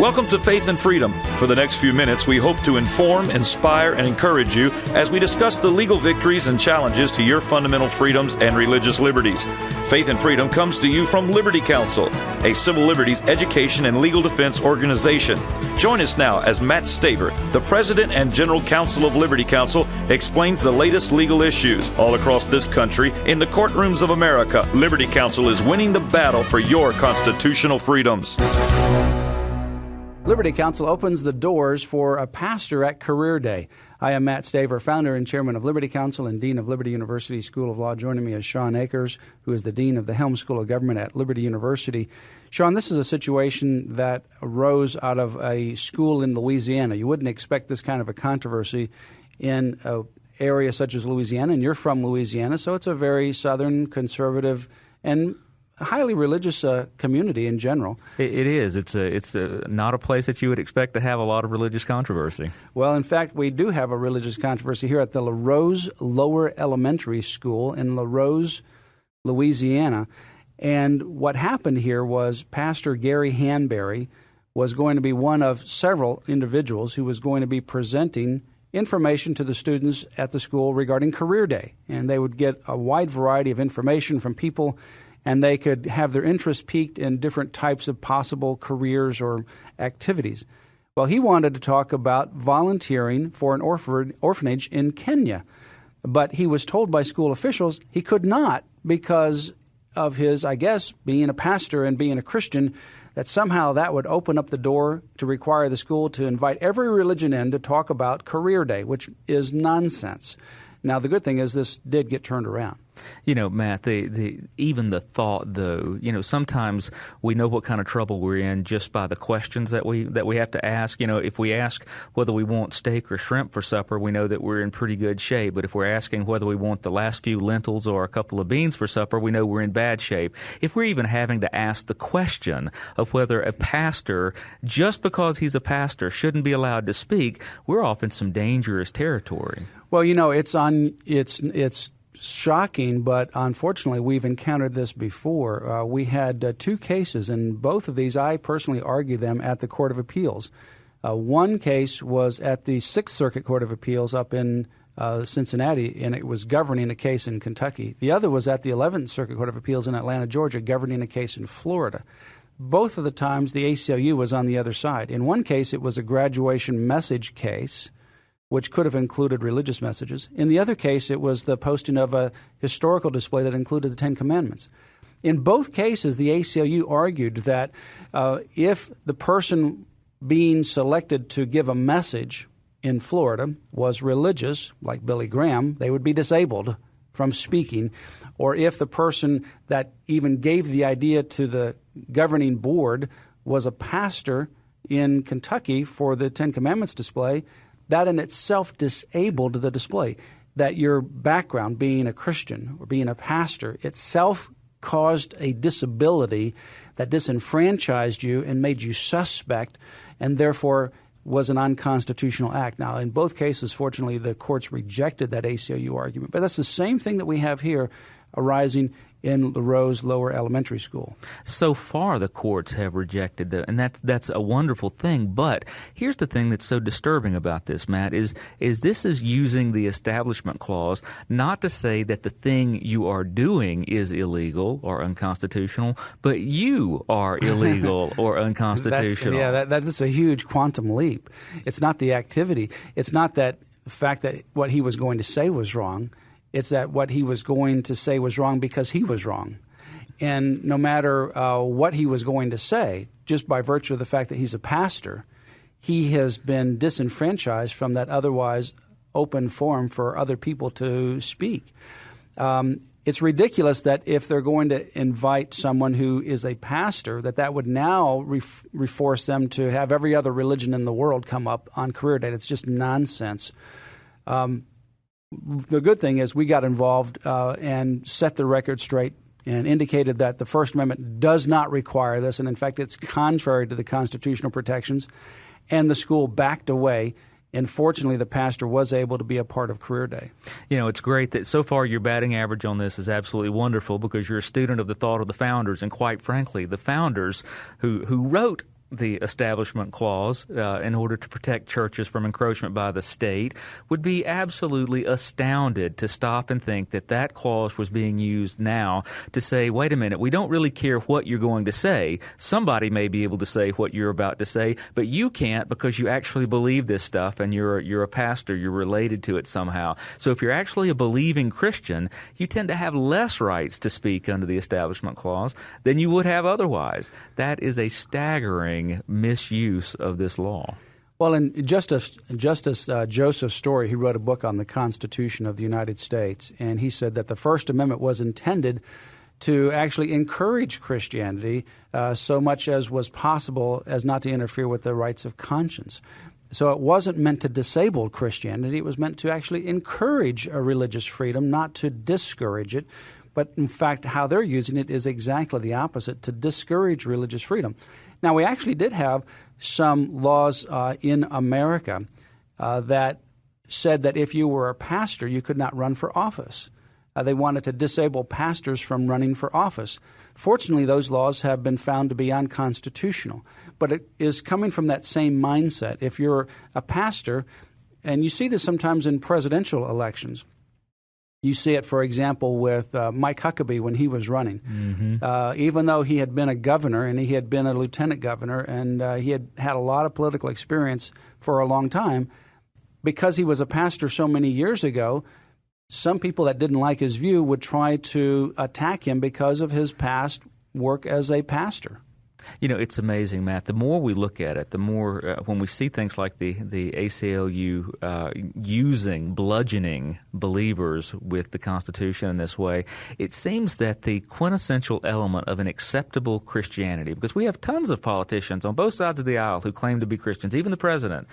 Welcome to Faith and Freedom. For the next few minutes, we hope to inform, inspire, and encourage you as we discuss the legal victories and challenges to your fundamental freedoms and religious liberties. Faith and Freedom comes to you from Liberty Counsel, a civil liberties education and legal defense organization. Join us now as Matt Staver, the President and General Counsel of Liberty Counsel, explains the latest legal issues all across this country in the courtrooms of America. Liberty Counsel is winning the battle for your constitutional freedoms. Liberty Counsel opens the doors for a pastor at Career Day. I am Matt Staver, founder and chairman of Liberty Counsel and dean of Liberty University School of Law. Joining me is Shawn Akers, who is the dean of the Helms School of Government at Liberty University. Shawn, this is a situation that arose out of a school in Louisiana. You wouldn't expect this kind of a controversy in an area such as Louisiana, and you're from Louisiana, so it's a very southern, conservative, and highly religious community in general. It is. It's not a place that you would expect to have a lot of religious controversy. Well, in fact, we do have a religious controversy here at the La Rose Lower Elementary School in La Rose, Louisiana. And what happened here was Pastor Gary Hanberry was going to be one of several individuals who was going to be presenting information to the students at the school regarding Career Day. And they would get a wide variety of information from people, and they could have their interest piqued in different types of possible careers or activities. Well, he wanted to talk about volunteering for an orphanage in Kenya, but he was told by school officials he could not because of his, I guess, being a pastor and being a Christian, that somehow that would open up the door to require the school to invite every religion in to talk about Career Day, which is nonsense. Now, the good thing is this did get turned around. You know, Matt, even the thought, though, sometimes we know what kind of trouble we're in just by the questions that we have to ask. If we ask whether we want steak or shrimp for supper, we know that we're in pretty good shape. But if we're asking whether we want the last few lentils or a couple of beans for supper, we know we're in bad shape. If we're even having to ask the question of whether a pastor, just because he's a pastor, shouldn't be allowed to speak, we're off in some dangerous territory. Well, it's shocking, but unfortunately we've encountered this before. We had two cases, and both of these I personally argued them at the Court of Appeals. One case was at the Sixth Circuit Court of Appeals up in Cincinnati, and it was governing a case in Kentucky. The other was at the 11th Circuit Court of Appeals in Atlanta, Georgia, governing a case in Florida. Both of the times the ACLU was on the other side. In one case it was a graduation message case, which could have included religious messages. In the other case, it was the posting of a historical display that included the Ten Commandments. In both cases, the ACLU argued that if the person being selected to give a message in Florida was religious, like Billy Graham, they would be disabled from speaking. Or if the person that even gave the idea to the governing board was a pastor in Kentucky for the Ten Commandments display, that in itself disabled the display. That your background, being a Christian or being a pastor, itself caused a disability that disenfranchised you and made you suspect, and therefore was an unconstitutional act. Now, in both cases, fortunately, the courts rejected that ACLU argument. But that's the same thing that we have here arising in La Rose Lower Elementary School. So far, the courts have rejected and that's a wonderful thing. But here's the thing that's so disturbing about this, Matt, is this is using the Establishment Clause not to say that the thing you are doing is illegal or unconstitutional, but you are illegal or unconstitutional. That's a huge quantum leap. It's not the activity. It's not that the fact that what he was going to say was wrong. It's that what he was going to say was wrong because he was wrong. And no matter what he was going to say, just by virtue of the fact that he's a pastor, he has been disenfranchised from that otherwise open forum for other people to speak. It's ridiculous that if they're going to invite someone who is a pastor, that would now force them to have every other religion in the world come up on Career Day. It's just nonsense. The good thing is we got involved and set the record straight and indicated that the First Amendment does not require this, and in fact it's contrary to the constitutional protections, and the school backed away. And fortunately, the pastor was able to be a part of Career Day. It's great that so far your batting average on this is absolutely wonderful because you're a student of the thought of the founders, and quite frankly, the founders who wrote the Establishment Clause in order to protect churches from encroachment by the state would be absolutely astounded to stop and think that that clause was being used now to say, wait a minute, we don't really care what you're going to say. Somebody may be able to say what you're about to say, but you can't because you actually believe this stuff and you're a pastor, you're related to it somehow. So if you're actually a believing Christian, you tend to have less rights to speak under the Establishment Clause than you would have otherwise. That is a staggering misuse of this law. Well, in Justice Joseph Story, he wrote a book on the Constitution of the United States, and he said that the First Amendment was intended to actually encourage Christianity so much as was possible as not to interfere with the rights of conscience. So it wasn't meant to disable Christianity. It was meant to actually encourage a religious freedom, not to discourage it. But in fact, how they're using it is exactly the opposite, to discourage religious freedom. Now, we actually did have some laws in America that said that if you were a pastor, you could not run for office. They wanted to disable pastors from running for office. Fortunately, those laws have been found to be unconstitutional. But it is coming from that same mindset. If you're a pastor, and you see this sometimes in presidential elections, you see it, for example, with Mike Huckabee when he was running. Mm-hmm. Even though he had been a governor and he had been a lieutenant governor and he had had a lot of political experience for a long time, because he was a pastor so many years ago, some people that didn't like his view would try to attack him because of his past work as a pastor. You know, it's amazing, Matt. The more we look at it, the more when we see things like the ACLU bludgeoning believers with the Constitution in this way, it seems that the quintessential element of an acceptable Christianity, because we have tons of politicians on both sides of the aisle who claim to be Christians. Even the president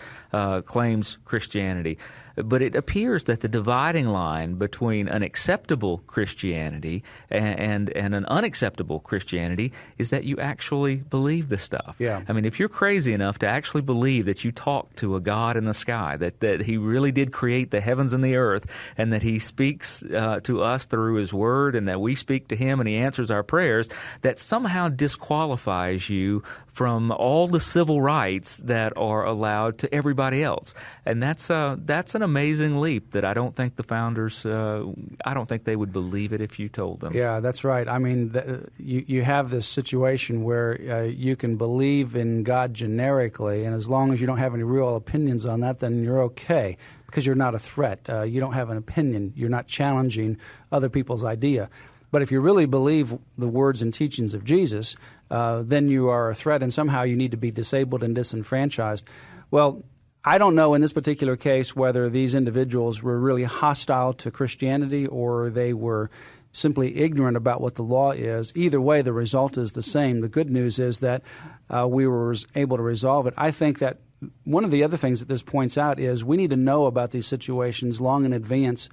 claims Christianity. But it appears that the dividing line between an acceptable Christianity and an unacceptable Christianity is that you actually believe this stuff. Yeah. I mean, if you're crazy enough to actually believe that you talk to a God in the sky, that he really did create the heavens and the earth, and that he speaks to us through his word, and that we speak to him and he answers our prayers, that somehow disqualifies you from all the civil rights that are allowed to everybody else. And that's an amazing leap that I don't think the founders, I don't think they would believe it if you told them. Yeah, that's right. I mean, you have this situation where you can believe in God generically, and as long as you don't have any real opinions on that, then you're okay, because you're not a threat. You don't have an opinion. You're not challenging other people's idea. But if you really believe the words and teachings of Jesus, then you are a threat, and somehow you need to be disabled and disenfranchised. Well, I don't know in this particular case whether these individuals were really hostile to Christianity or they were simply ignorant about what the law is. Either way, the result is the same. The good news is that we were able to resolve it. I think that one of the other things that this points out is we need to know about these situations long in advance.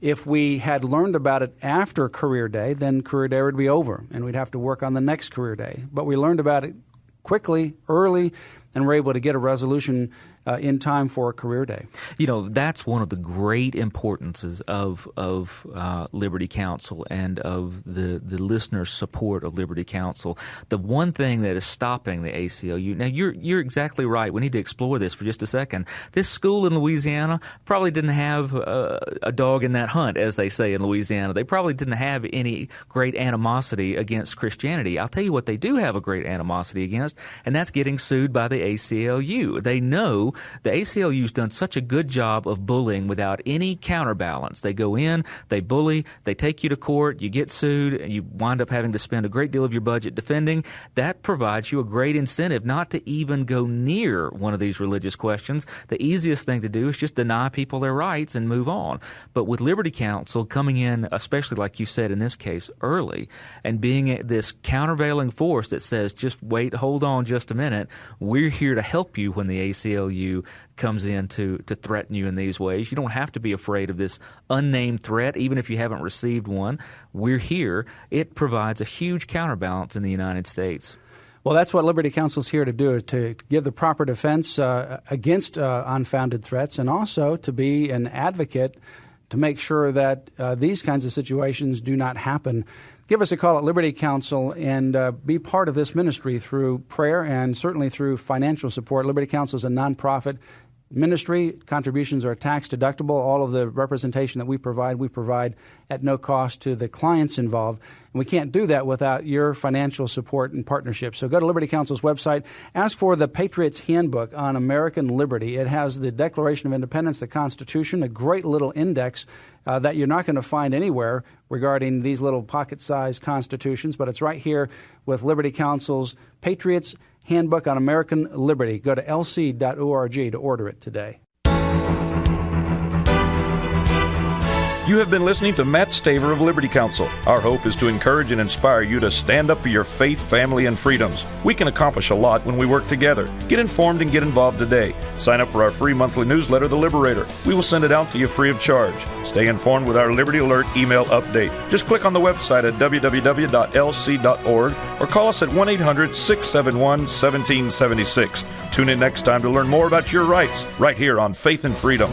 If we had learned about it after career day, then career day would be over, and we'd have to work on the next career day. But we learned about it quickly, early, and were able to get a resolution in time for a career day. You know, that's one of the great importances of Liberty Counsel and of the listeners' support of Liberty Counsel. The one thing that is stopping the ACLU, now you're exactly right. We need to explore this for just a second. This school in Louisiana probably didn't have a dog in that hunt, as they say in Louisiana. They probably didn't have any great animosity against Christianity. I'll tell you what they do have a great animosity against, and that's getting sued by the ACLU. They know the ACLU's done such a good job of bullying without any counterbalance. They go in, they bully, they take you to court, you get sued, and you wind up having to spend a great deal of your budget defending. That provides you a great incentive not to even go near one of these religious questions. The easiest thing to do is just deny people their rights and move on. But with Liberty Counsel coming in, especially like you said in this case, early, and being this countervailing force that says, just wait, hold on just a minute, we're here to help you when the ACLU comes in to threaten you in these ways. You don't have to be afraid of this unnamed threat, even if you haven't received one. We're here. It provides a huge counterbalance in the United States. Well, that's what Liberty Counsel is here to do, to give the proper defense against unfounded threats, and also to be an advocate to make sure that these kinds of situations do not happen. give us a call at Liberty Counsel and be part of this ministry through prayer and certainly through financial support. Liberty Counsel is a nonprofit ministry. Contributions are tax deductible. All of the representation that we provide at no cost to the clients involved. And we can't do that without your financial support and partnership. So go to Liberty Counsel's website, ask for the Patriot's Handbook on American Liberty. It has the Declaration of Independence, the Constitution, a great little index that you're not going to find anywhere regarding these little pocket-sized constitutions, but it's right here with Liberty Counsel's Patriot's Handbook on American Liberty. Go to lc.org to order it today. You have been listening to Matt Staver of Liberty Counsel. Our hope is to encourage and inspire you to stand up for your faith, family, and freedoms. We can accomplish a lot when we work together. Get informed and get involved today. Sign up for our free monthly newsletter, The Liberator. We will send it out to you free of charge. Stay informed with our Liberty Alert email update. Just click on the website at www.lc.org or call us at 1-800-671-1776. Tune in next time to learn more about your rights right here on Faith and Freedom.